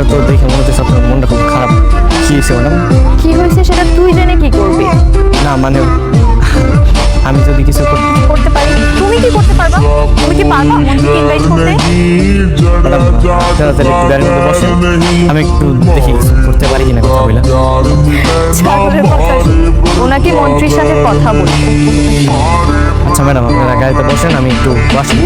আপনার তো দেখে মনে হচ্ছে আপনার মনটা খুব খারাপ। কি হয়েছে ম্যাডাম? কি হয়েছে সেটা তুই জেনে কি করবি? না মানে আমি যদি কিছু করতে পারি। তুমি কি করতে পারবা? তুমি কি পারবা মন্ত্রীকে ইনভাইট করতে? ম্যাডাম আপনারা তাহলে একটু গাড়ির মধ্যে বসেন, আমি একটু দেখি কিছু করতে পারি কিনা কথা বলে। ছাগলের কথা শুনে। ওনাকে মন্ত্রীর সাথে কথা বলতে। আচ্ছা ম্যাডাম আপনারা গাড়িতে বসেন, আমি একটু বাসি।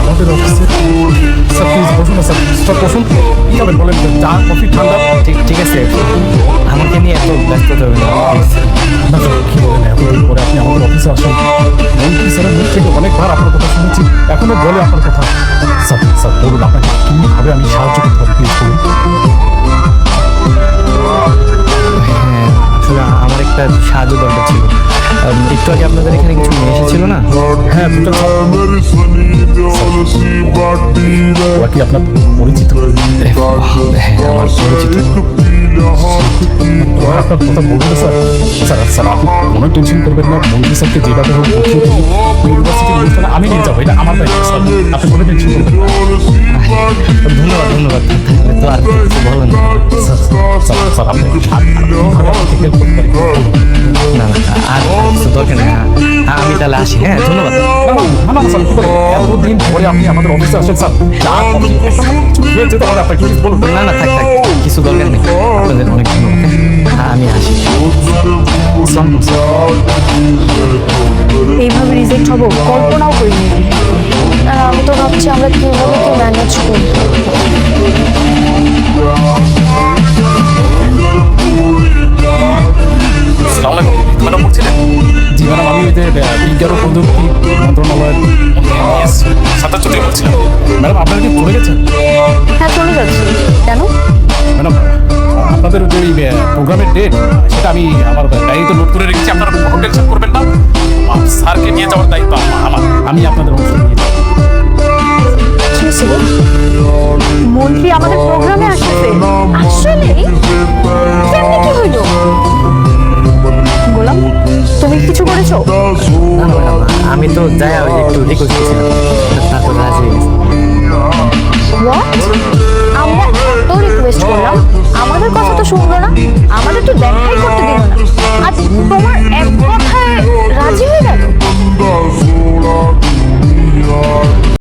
আমাদের অফিসে স্যার প্লিজ বসুন না স্যার। স্যার বসুন, কী খাবেন বলেন? চা কফি ঠান্ডা? ঠিক আছে, আমাকে নিয়ে এত ব্যস্ত হবে না প্লিজ। না স্যার কী বলেন, এতদিন পরে আপনি আমাদের অফিসে আসেন। মন্ত্রী স্যারের মুখ থেকে অনেকবার আপনার কথা শুনেছি, এখনো বলে আপনার কথা। স্যার স্যার বলুন আপনাকে কীভাবে আমি সাহায্য করতে পারি, প্লিজ বলুন। হ্যাঁ আসলে আমার একটা সাহায্য দরকার ছিল। একটু আগে আপনাদের এখানে কিছু মেয়ে এসেছিল না? হ্যাঁ দুটো ওরা কি আপনার পরিচিত? হ্যাঁ আমার পরিচিত। ওরা আপনার কথা বলবেন না স্যার। স্যার স্যার আপনি কোনো টেনশন করবেন না, মন্ত্রী স্যারকে যেভাবে হোক উঠিয়ে দিন। ইউনিভার্সিটির অনুষ্ঠানে আমি নিয়ে যাবো, এটা আমার দায়িত্ব স্যার, আপনি কোনো টেনশন করবেন না। ধন্যবাদ ধন্যবাদ, তাহলে তো আর কিছু বলেন না। স্যার স্যার স্যার আপনি আপনাকে হেল্প করতে পারি? না না আর কিছু দরকার নেই। আমি তাহলে আসি। হ্যাঁ ধন্যবাদ। না স্যার এতদিন পরে আপনি আমাদের অফিসে আসেন স্যার, চা কফি খেয়ে যেতে হবে আপনাকে, প্লিজ বলুন। না না থাক থাক, কিছু দরকার নেই। আপনাদের অনেক ধন্যবাদ। আমি আসি। এইভাবে রিজেক্ট হবো কল্পনাও করিনি। আর আমি তো ভাবছি আমরা কিভাবে কি ম্যানেজ করবো। ম্যাডাম বলছিলেন? জি ম্যাডাম, আমি ওই যে বিজ্ঞান ও প্রযুক্তি মন্ত্রণালয়ের সাঁতার চলে বলছিলাম। ম্যাডাম আপনারা কি চলে গেছেন? হ্যাঁ চলে যাচ্ছি। কেন? ম্যাডাম আপনাদের যে ওই প্রোগ্রামের ডেট সেটা আমি আমার ডায়েরিতে নোট করে রেখেছি, আপনারা কোনো টেনশন করবেন না। স্যারকে নিয়ে যাওয়ার দায়িত্ব আমার, আমি আপনাদের অংশ নিয়ে যাবো। মন্ত্রী আমাদের প্রোগ্রামে আসতেছে? আসলে কেমনে কি হইল? গোলাম তুমি কিছু করেছো? না না ম্যাডাম, আমি তো যাই একটু রিকোয়েস্ট করছিলাম, তারপর রাজি হয়ে গেছে। What?